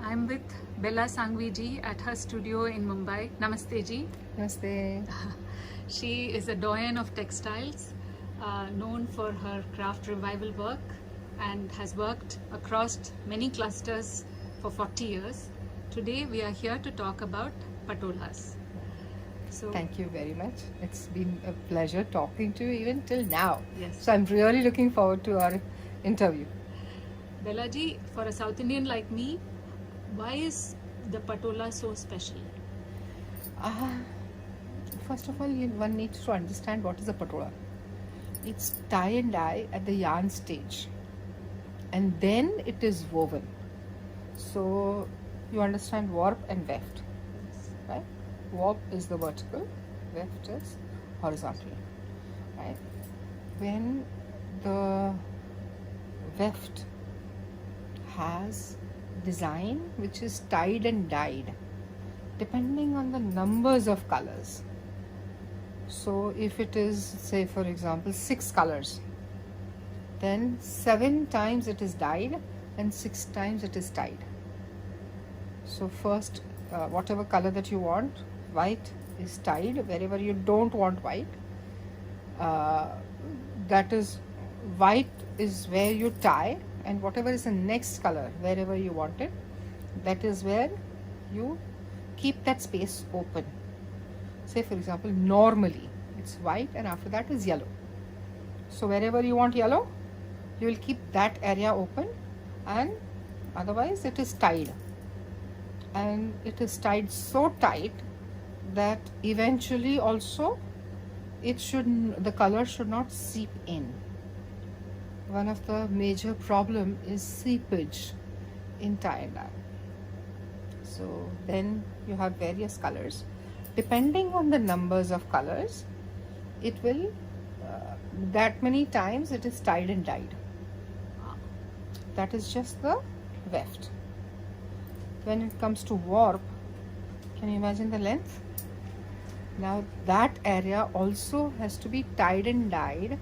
I'm with Belaa Sanghvi ji at her studio in Mumbai. Namaste ji. Namaste. She is a doyen of textiles, known for her craft revival work and has worked across many clusters for 40 years. Today we are here to talk about patolas. So, Thank you very much. It's been a pleasure talking to you even till now. Yes. So I'm really looking forward to our interview. Belaa ji, for a South Indian like me, why is the patola so special? First of all, one needs to understand what is a patola. It's tie and dye at the yarn stage, and then it is woven. So you understand warp and weft, right? Warp is the vertical, weft is horizontal, right? When the weft has design which is tied and dyed depending on the numbers of colors. So if it is, say for example, 6 colors, then 7 times it is dyed and 6 times it is tied. So first, whatever color that you want, white is tied. Wherever you don't want white, that is, white is where you tie, and whatever is the next color, wherever you want it, that is where you keep that space open. Say for example, normally it's white and after that is yellow. So wherever you want yellow, you will keep that area open, and otherwise it is tied. And it is tied so tight that eventually also the color should not seep in. One of the major problem is seepage in tie and dye. So then you have various colors. Depending on the numbers of colors, it will that many times it is tied and dyed. That is just the weft. When it comes to warp, can you imagine the length? Now that area also has to be tied and dyed,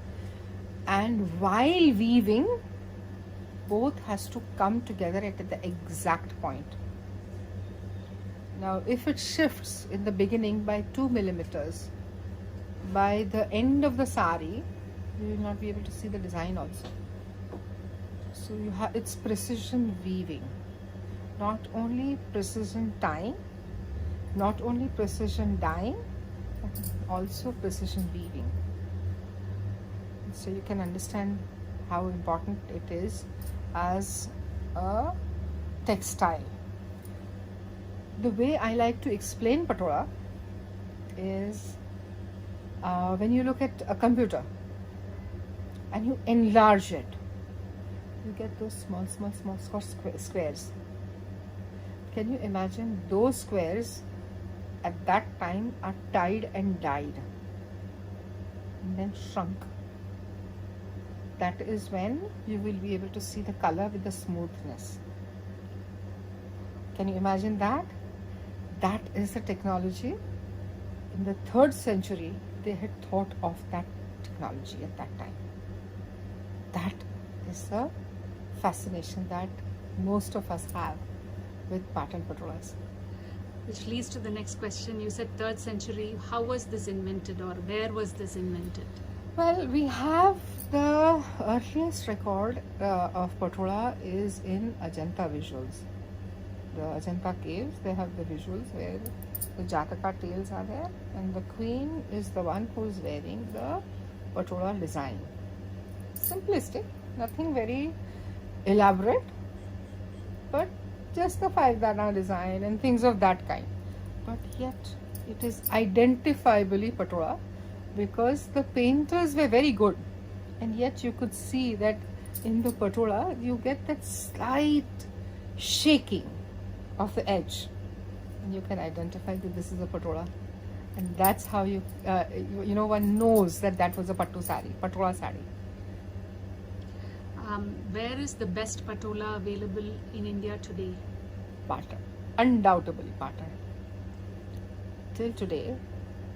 and while weaving, both has to come together at the exact point. Now if it shifts in the beginning by 2 millimeters, by the end of the sari you will not be able to see the design also. So it's precision weaving, not only precision tying, not only precision dyeing, but also precision weaving. So you can understand how important it is as a textile. The way I like to explain patola is when you look at a computer and you enlarge it, you get those small squares. Can you imagine those squares at that time are tied and dyed and then shrunk? That is when you will be able to see the color with the smoothness. Can you imagine that? That is the technology. In the 3rd century, they had thought of that technology at that time. That is the fascination that most of us have with pattern patolas. Which leads to the next question. You said 3rd century. How was this invented, or where was this invented? Well, we have the earliest record of patola is in Ajanta visuals. The Ajanta caves, they have the visuals where the Jataka tails are there, and the queen is the one who is wearing the patola design. Simplistic, nothing very elaborate, but just the 5-dana design and things of that kind. But yet it is identifiably patola because the painters were very good, and yet you could see that in the patola you get that slight shaking of the edge, and you can identify that this is a patola, and that's how one knows that that was a patola saree. Where is the best patola available in India today? Patan, undoubtedly Patan. Till today,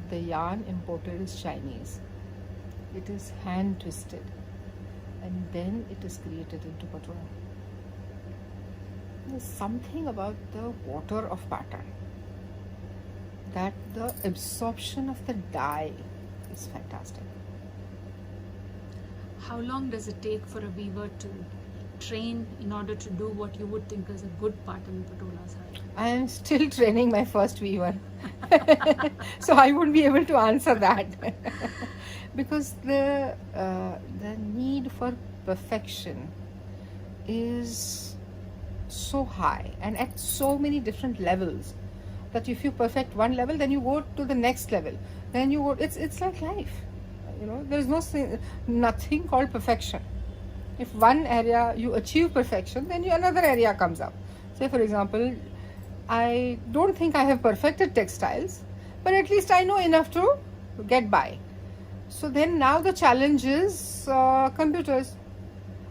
the yarn imported is Chinese. It is hand twisted, and then it is created into patola. There's something about the water of pattern, that the absorption of the dye is fantastic. How long does it take for a weaver to train in order to do what you would think is a good Patan Patola saree? I am still training my first weaver, so I won't be able to answer that because the need for perfection is so high and at so many different levels that if you perfect one level, then you go to the next level. Then you go. It's like life, you know. There is nothing called perfection. If one area you achieve perfection, then another area comes up. Say for example, I don't think I have perfected textiles, but at least I know enough to get by. So then now the challenge is computers.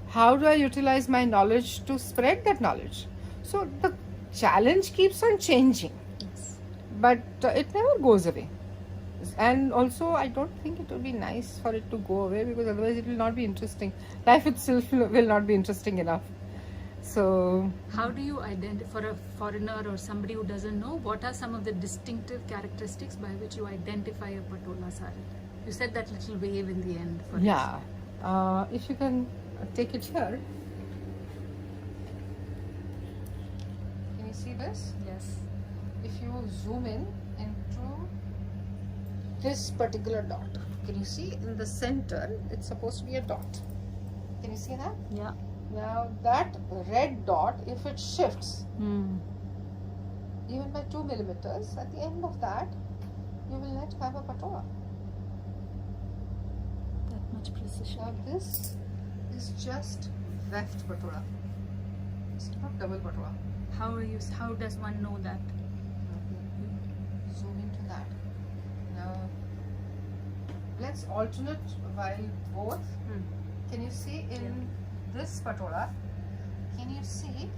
How do I utilize my knowledge to spread that knowledge? So the challenge keeps on changing, Yes. but it never goes away. And also, I don't think it would be nice for it to go away, because otherwise it will not be interesting. Life itself will not be interesting enough. So, How do you identify, for a foreigner or somebody who doesn't know, what are some of the distinctive characteristics by which you identify a Patola saree? You said that little wave in the end. For yeah, if you can take it here. Can you see this? it. Yes. If you zoom in into this particular dot, can you see in the center it's supposed to be a dot? Can you see that? Yeah. Now that red dot, if it shifts even by 2 millimeters, at the end of that you will not have a patola. That much precision. Now this is just weft patola. It's not double patola. How does one know that? Zoom into that. Now let's alternate while both. Can you see in this patola? Can you see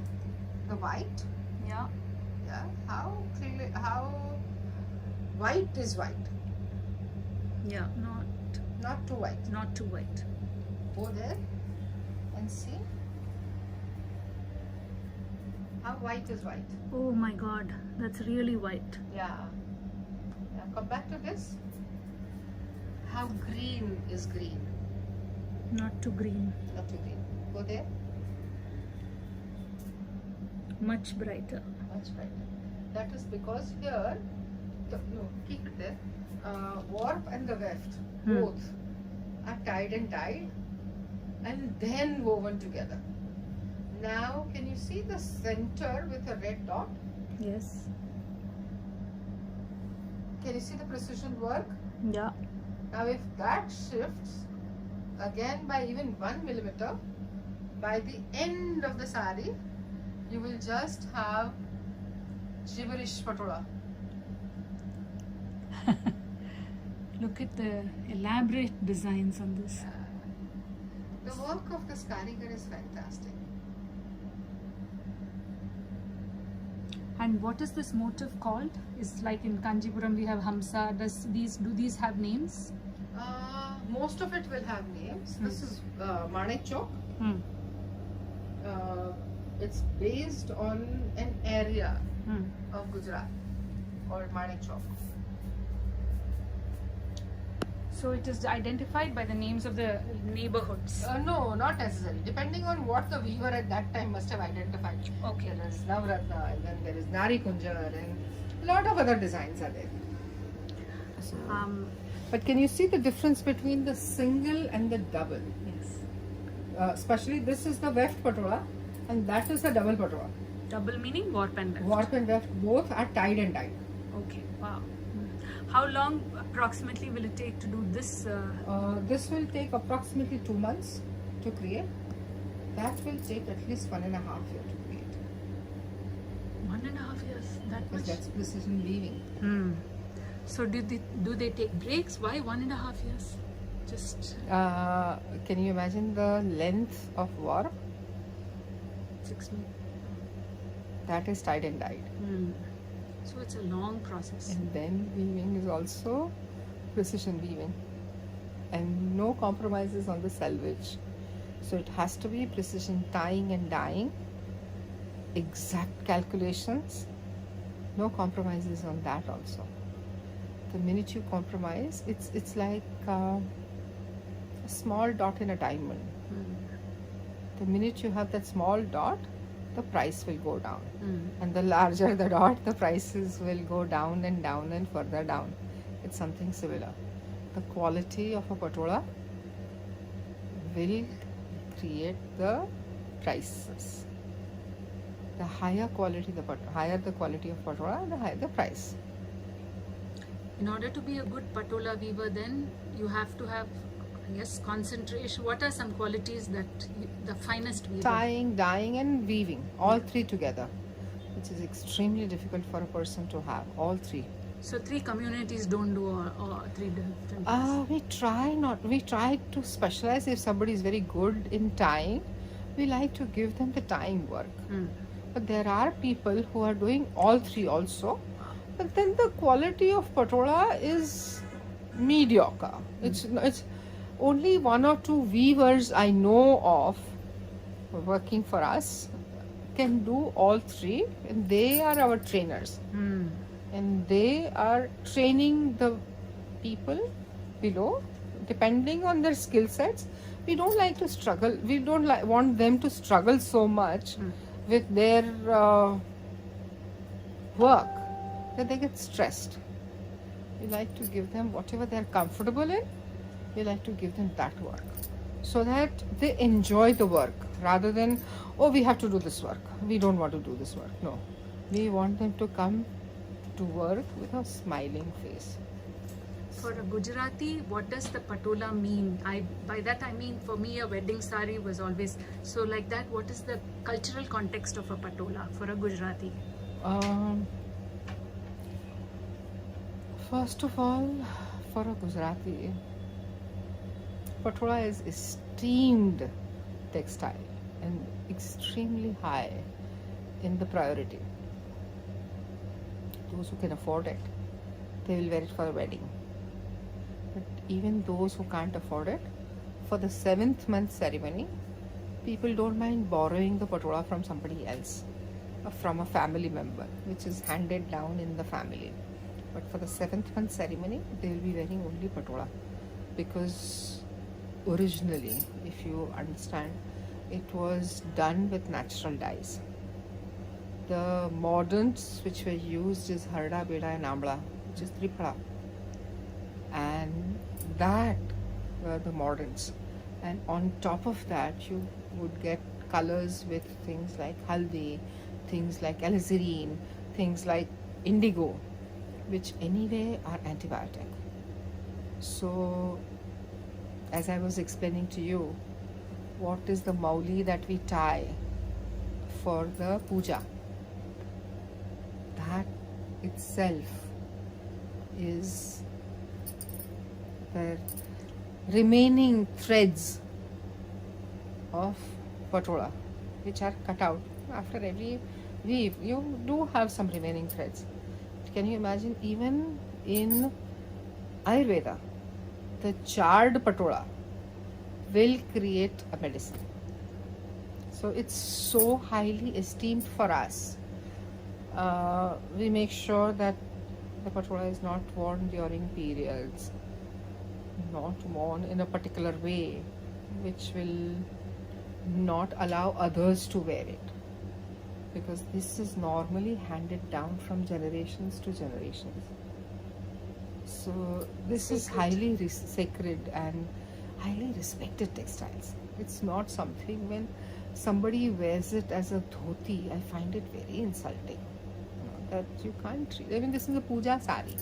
the white? Yeah. Yeah. How clearly? How white is white? Yeah. Not too white. Not too white. Go there and see how white is white. Oh my God, that's really white. Yeah. Now come back to this. How green is green? Not too green. Not too green. Go there. Much brighter. Much brighter. That is because here, keep it there. Warp and the weft both are tied and dyed and then woven together. Now, can you see the center with a red dot? Yes. Can you see the precision work? Yeah. Now, if that shifts again by even 1 millimeter, by the end of the saree, you will just have gibberish patola. Look at the elaborate designs on this. The work of this karigar is fantastic. And what is this motif called? It's like in Kanjipuram we have Hamsa. Do these have names? Most of it will have names. This is Manek Chowk. It's based on an area of Gujarat called Manek Chowk. So it is identified by the names of the neighborhoods. No, not necessarily. Depending on what the weaver at that time must have identified. Okay. There is Navratna, and then there is Nari Kunjar, and a lot of other designs are there. So, but can you see the difference between the single and the double? Yes. Especially this is the weft patola, and that is the double patola. Double meaning warp and weft. Warp and weft both are tied and dyed. Okay. Wow. How long approximately will it take to do this? This will take approximately 2 months to create. That will take at least 1.5 years to create. 1.5 years. That Because much. that's precision weaving. So do they take breaks? Why 1.5 years? Just Can you imagine the length of warp? 6 months. That is tied and dyed. So it's a long process. And then weaving is also precision weaving. And no compromises on the selvage. So it has to be precision tying and dyeing. exact calculations, no compromises on that also. The minute you compromise, it's like a small dot in a diamond. The minute you have that small dot, the price will go down. And the larger the dot, the prices will go down and down and further down. It's something similar. The quality of a patola will create the prices. The higher quality higher the quality of patola, the higher the price. In order to be a good patola weaver, then you have to have, I guess, concentration. What are some qualities that the finest weaver? Tying, dyeing, and weaving, all three together, which is extremely difficult for a person to have, all three. So 3 communities don't do all 3 different things. We try to specialize. If somebody is very good in tying, we like to give them the tying work. But there are people who are doing all three also, but then the quality of patola is mediocre. It's only 1 or 2 weavers I know of working for us can do all 3, and they are our trainers. And they are training the people below depending on their skill sets. We don't like to struggle. We don't want them to struggle so much with their work that they get stressed. We like to give them whatever they're comfortable in. We like to give them that work so that they enjoy the work rather than, oh, we have to do this work. We don't want to do this work. No, we want them to come to work with a smiling face. For a Gujarati, what does the patola mean? By that I mean, for me, a wedding saree was always so like that. What is the cultural context of a patola for a Gujarati? First of all, for a Gujarati, patola is esteemed textile and extremely high in the priority. Those who can afford it, they will wear it for a wedding. But even those who can't afford it, for the 7th month ceremony, people don't mind borrowing the patola from somebody else, from a family member, which is handed down in the family. But for the 7th month ceremony, they will be wearing only patola, because originally, if you understand, it was done with natural dyes. The moderns which were used is harda, beda and amla, which is triphala. And that were the moderns. And on top of that, you would get colors with things like haldi, things like alizarin, things like indigo, which anyway are antibiotic. So, as I was explaining to you, what is the mauli that we tie for the puja? That itself is the remaining threads of patola, which are cut out after every weave. You do have some remaining threads. Can you imagine, even in Ayurveda, the charred patola will create a medicine. So it's so highly esteemed for us. We make sure that the patola is not worn during periods, not worn in a particular way which will not allow others to wear it, because this is normally handed down from generations to generations. So this is highly sacred and highly respected textiles. It's not something when somebody wears it as a dhoti, I find it very insulting. That you can't treat. I mean, this is a puja saree,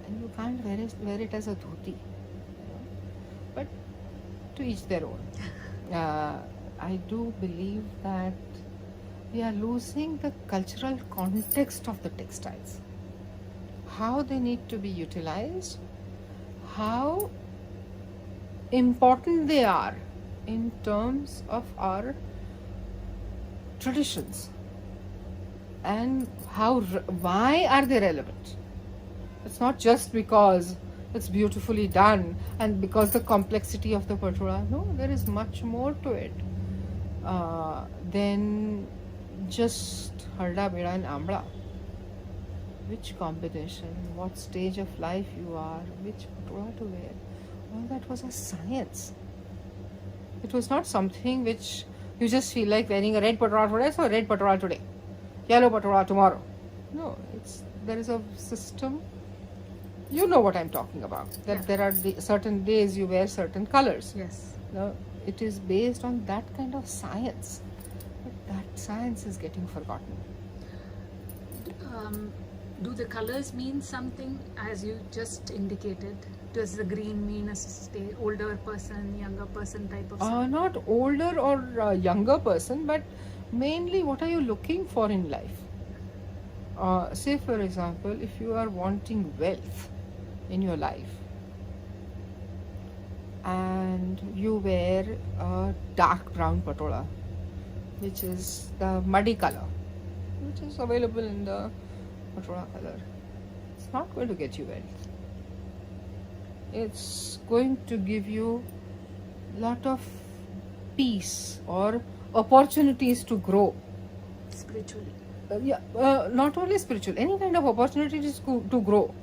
and you can't wear it as a dhoti. But to each their own. I do believe that we are losing the cultural context of the textiles. How they need to be utilized, how important they are in terms of our traditions, and why are they relevant. It's not just because it's beautifully done and because the complexity of the patola. No, there is much more to it than just harda, beda and amla. Which combination, what stage of life you are, which patola to wear. All that was a science. It was not something which you just feel like wearing a red patola today, so red patola today, yellow patola tomorrow. No, there is a system. You know what I'm talking about. That there are certain days you wear certain colors. Yes. No, it is based on that kind of science. But that science is getting forgotten. Do the colors mean something, as you just indicated? Does the green mean a older person, younger person type of something? Not older or younger person, but mainly what are you looking for in life? Say for example, if you are wanting wealth in your life and you wear a dark brown patola, which is the muddy color, which is available in the patola color, it's not going to get you wealth. It's going to give you lot of peace or opportunities to grow Spiritually. Not only spiritual, any kind of opportunities to grow,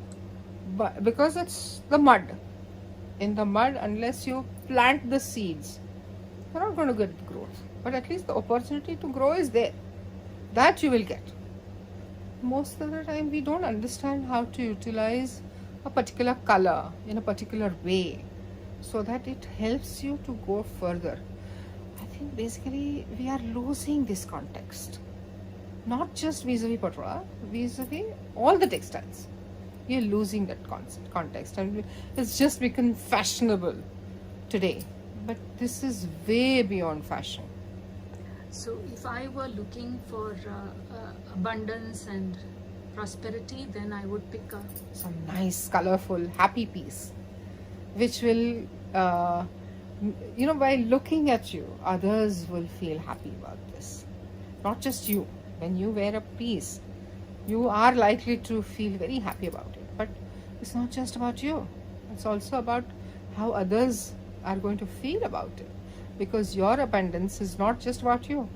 but because it's the mud. In the mud, unless you plant the seeds, you're not going to get growth. But at least the opportunity to grow is there. That you will get. Most of the time, we don't understand how to utilize a particular color in a particular way so that it helps you to go further. I think basically we are losing this context. Not just vis-a-vis patola, vis-a-vis all the textiles. We are losing that context, and it's just become fashionable today. But this is way beyond fashion. So if I were looking for abundance and prosperity, then I would pick up Some nice, colorful, happy piece, which will, by looking at you, others will feel happy about this. Not just you. When you wear a piece, you are likely to feel very happy about it. But it's not just about you. It's also about how others are going to feel about it. Because your abundance is not just about you.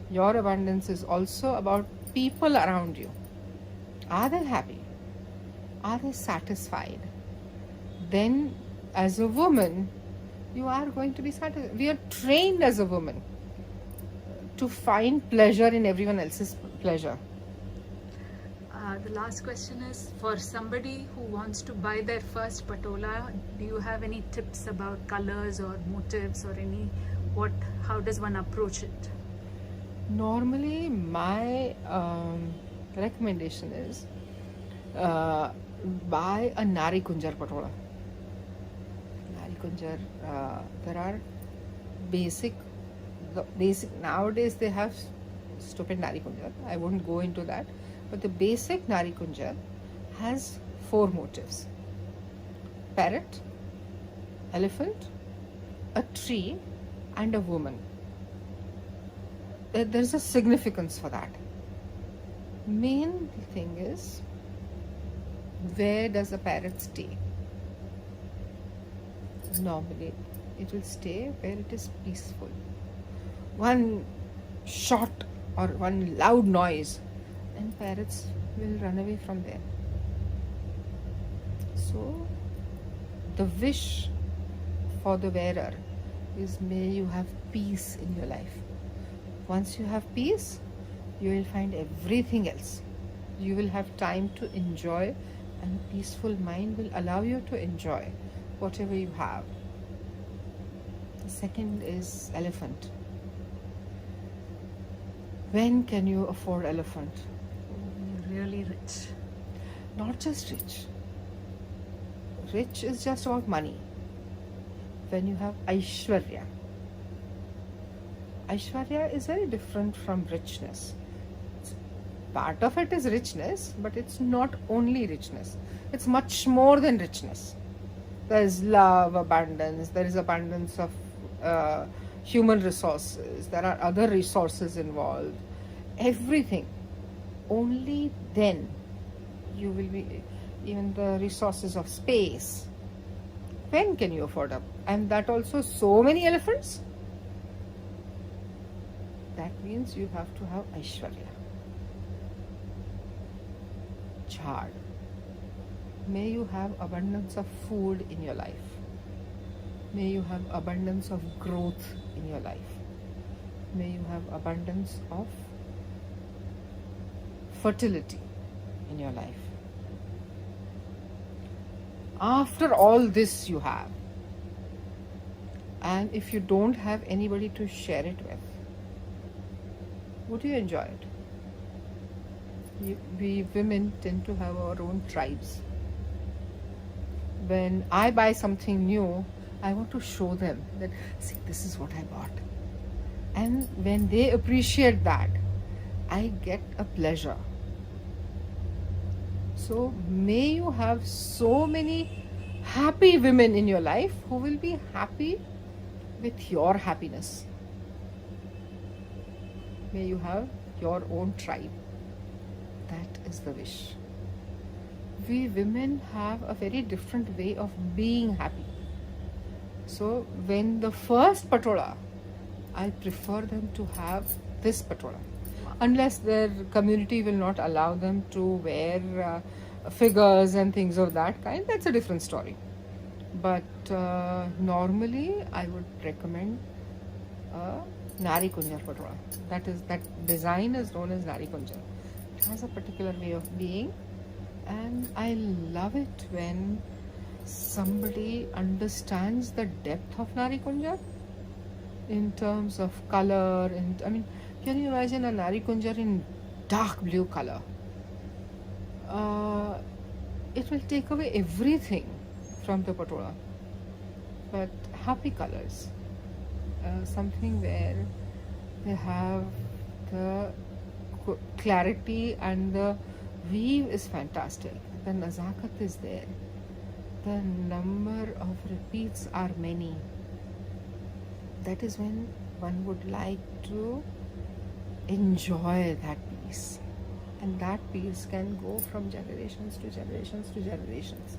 Your abundance is also about people around you. Are they happy? Are they satisfied? Then, as a woman, you are going to be satisfied. We are trained as a woman to find pleasure in everyone else's pleasure. The last question is, for somebody who wants to buy their first patola, do you have any tips about colors or motifs or how does one approach it? Normally, my recommendation is buy a Nari Kunjar patola. Nari Kunjar, there are basic nowadays they have stupid Nari Kunjar. I won't go into that. But the basic Nari Kunjar has 4 motifs: parrot, elephant, a tree, and a woman. There's a significance for that. Main thing is, where does a parrot stay? Normally, it will stay where it is peaceful. One shot or one loud noise, and parrots will run away from there. So, the wish for the wearer is, may you have peace in your life. Once you have peace, you will find everything else. You will have time to enjoy, and a peaceful mind will allow you to enjoy whatever you have. The second is elephant. When can you afford elephant? You're really rich. Not just rich. Rich is just about money. When you have Aishwarya. Aishwarya is very different from richness. Part of it is richness, but it's not only richness. It's much more than richness. There is love, abundance, there is abundance of human resources, there are other resources involved, everything. Only then you will be, even the resources of space. When can you afford up? And that also so many elephants? that means you have to have Aishwarya. Chad. May you have abundance of food in your life. May you have abundance of growth in your life. May you have abundance of fertility in your life. After all this you have, and if you don't have anybody to share it with, would you enjoy it? We women tend to have our own tribes. When I buy something new, I want to show them that, see, this is what I bought. And when they appreciate that, I get a pleasure. So may you have so many happy women in your life who will be happy with your happiness. May you have your own tribe. That is the wish. We women have a very different way of being happy. So when the first patola, I prefer them to have this patola. Unless their community will not allow them to wear figures and things of that kind, that's a different story. But normally I would recommend Nari Kunjar patola. That design is known as Nari Kunjar. It has a particular way of being, and I love it when somebody understands the depth of Nari Kunjar in terms of color. And I mean, can you imagine a Nari Kunjar in dark blue color? It will take away everything from the patola, but happy colors, something where they have the clarity, and the weave is fantastic, the nazakat is there, the number of repeats are many. That is when one would like to enjoy that piece, and that piece can go from generations to generations to generations.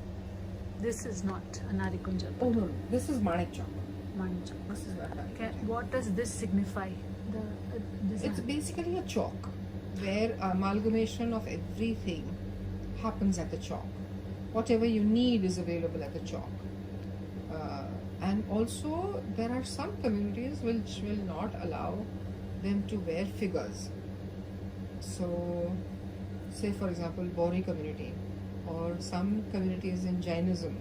This is not a Nari Kunjar. Oh no, this is Manik Chok. Manik Chok. This is What does this signify? It's basically a chalk where amalgamation of everything happens at the chalk. Whatever you need is available at the chalk. And also there are some communities which will not allow them to wear figures. So say for example Bori community or some communities in Jainism,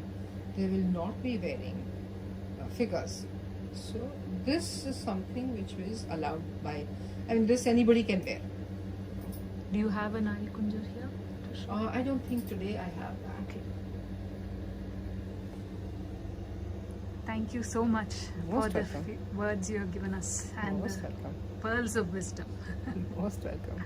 they will not be wearing figures. So this is something which is allowed by, I mean, this anybody can wear. Do you have a Nari Kunjar here? I don't think today I have that. Okay. Thank you so much Most for the welcome. words you have given us and Most the welcome. pearls of wisdom. Most welcome.